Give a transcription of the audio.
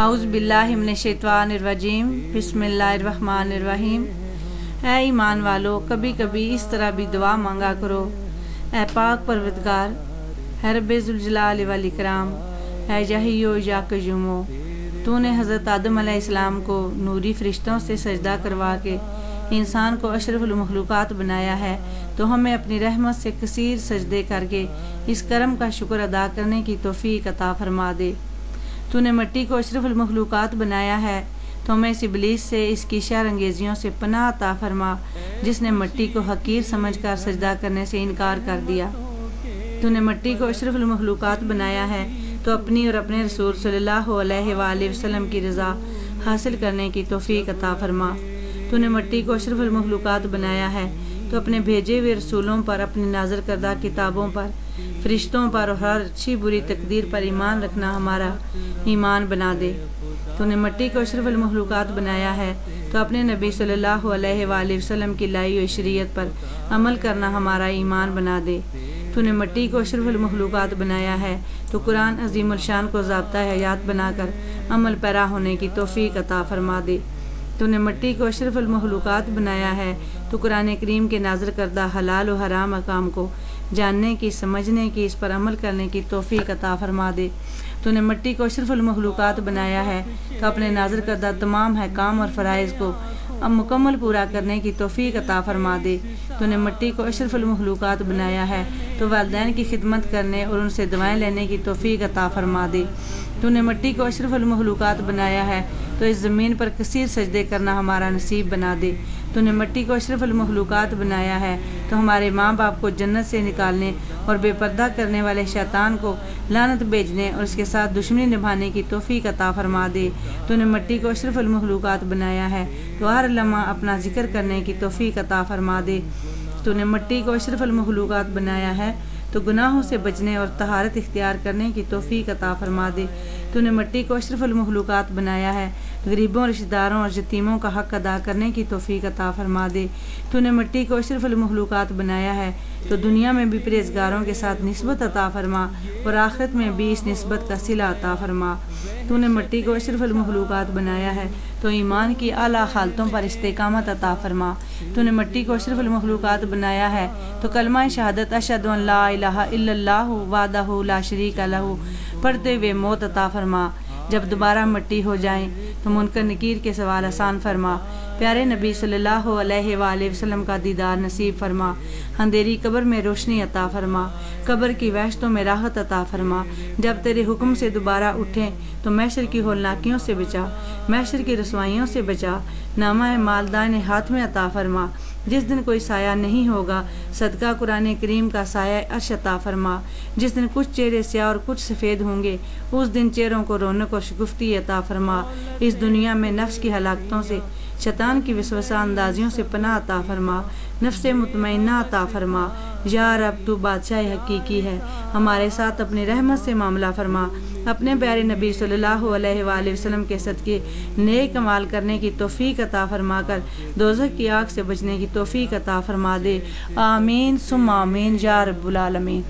اعوذ باللہ من الشیطان الرجیم بسم اللہ الرحمن الرحیم۔ اے ایمان والو، کبھی کبھی اس طرح بھی دعا مانگا کرو۔ اے پاک پروردگار، اے رب ذوالجلال والاکرام، اے یحیی و یا قیوم، تو نے حضرت آدم علیہ السلام کو نوری فرشتوں سے سجدہ کروا کے انسان کو اشرف المخلوقات بنایا ہے، تو ہمیں اپنی رحمت سے کثیر سجدے کر کے اس کرم کا شکر ادا کرنے کی توفیق عطا فرما دے۔ تو نے مٹی کو اشرف المخلوقات بنایا ہے، تو ہمیں اس ابلیس سے، اس کی شر انگیزیوں سے پناہ عطا فرما جس نے مٹی کو حقیر سمجھ کر سجدہ کرنے سے انکار کر دیا۔ تو نے مٹی کو اشرف المخلوقات بنایا ہے، تو اپنی اور اپنے رسول صلی اللہ علیہ وآلہ وسلم کی رضا حاصل کرنے کی توفیق عطا فرما۔ تو نے مٹی کو اشرف المخلوقات بنایا ہے، تو اپنے بھیجے ہوئے رسولوں پر، اپنی نازل کردہ کتابوں پر، فرشتوں پر اور ہر اچھی بری تقدیر پر ایمان رکھنا ہمارا ایمان بنا دے۔ تو نے مٹی کو اشرف المخلوقات بنایا ہے، تو اپنے نبی صلی اللہ علیہ وآلہ وسلم کی لائی ہوئی شریعت پر عمل کرنا ہمارا ایمان بنا دے۔ تو نے مٹی کو اشرف المخلوقات بنایا ہے، تو قرآن عظیم الشان کو ضابطہ حیات بنا کر عمل پیرا ہونے کی توفیق عطا فرما دے۔ تو نے مٹی کو اشرف المخلوقات بنایا ہے، تو قرآن کریم کے نازل کردہ حلال و حرام احکام کو جاننے کی، سمجھنے کی، اس پر عمل کرنے کی توفیق عطا فرما دے۔ تو نے مٹی کو اشرف المخلوقات بنایا ہے، تو اپنے نازل کردہ تمام احکام اور فرائض کو مکمل پورا کرنے کی توفیق عطا فرما دے۔ تو نے مٹی کو اشرف المخلوقات بنایا ہے، تو والدین کی خدمت کرنے اور ان سے دعائیں لینے کی توفیق عطا فرما دے۔ تو نے مٹی کو اشرف المخلوقات بنایا ہے، تو اس زمین پر کثیر سجدے کرنا ہمارا نصیب بنا دے۔ تو نے مٹی کو اشرف المخلوقات بنایا ہے، تو ہمارے ماں باپ کو جنت سے نکالنے اور بے پردہ کرنے والے شیطان کو لعنت بھیجنے اور اس کے ساتھ دشمنی نبھانے کی توفیق عطا فرما دے۔ تو نے مٹی کو اشرف المخلوقات بنایا ہے، تو ہر لمحہ اپنا ذکر کرنے کی توفیق عطا فرما دے۔ تو نے مٹی کو اشرف المخلوقات بنایا ہے، تو گناہوں سے بچنے اور طہارت اختیار کرنے کی توفیق عطا فرما دے۔ تو نے مٹی کو اشرف المخلوقات بنایا ہے، غریبوں، رشتہ داروں اور یتیموں کا حق ادا کرنے کی توفیق عطا فرما دے۔ تو نے مٹی کو اشرف المخلوقات بنایا ہے، تو دنیا میں بھی پرہیزگاروں کے ساتھ نسبت عطا فرما اور آخرت میں بھی اس نسبت کا صلہ عطا فرما۔ تو نے مٹی کو اشرف المخلوقات بنایا ہے، تو ایمان کی اعلیٰ حالتوں پر استقامت عطا فرما۔ تو نے مٹی کو اشرف المخلوقات بنایا ہے، تو کلمہ شہادت اشہد ان لا الہ الا اللہ وحدہ لا شریک لہ پڑھتے ہوئے موت عطا فرما۔ جب دوبارہ مٹی ہو جائیں تو منکر نکیر کے سوال آسان فرما۔ پیارے نبی صلی اللہ علیہ وآلہ وسلم کا دیدار نصیب فرما۔ اندھیری قبر میں روشنی عطا فرما، قبر کی وحشتوں میں راحت عطا فرما۔ جب تیرے حکم سے دوبارہ اٹھیں تو محشر کی ہولناکیوں سے بچا، محشر کی رسوائیوں سے بچا۔ نامہ مالدان ہاتھ میں عطا فرما، جس دن کوئی سایہ نہیں ہوگا، صدقہ قرآن کریم کا سایہ عرش عطا فرما۔ جس دن کچھ چہرے سیاہ اور کچھ سفید ہوں گے، اس دن چہروں کو رونق اور شگفتی عطا فرما۔ اس دنیا میں نفس کی ہلاکتوں سے، شیطان کی وسوسہ اندازیوں سے پناہ عطا فرما، نفس مطمئنہ عطا فرما۔ یا رب، تو بادشاہ حقیقی ہے، ہمارے ساتھ اپنی رحمت سے معاملہ فرما۔ اپنے پیارے نبی صلی اللہ علیہ وآلہ وسلم کے صدقے نیک عمال کرنے کی توفیق عطا فرما کر دوزخ کی آگ سے بچنے کی توفیق عطا فرما دے۔ آمین ثم آمین یا رب العالمین۔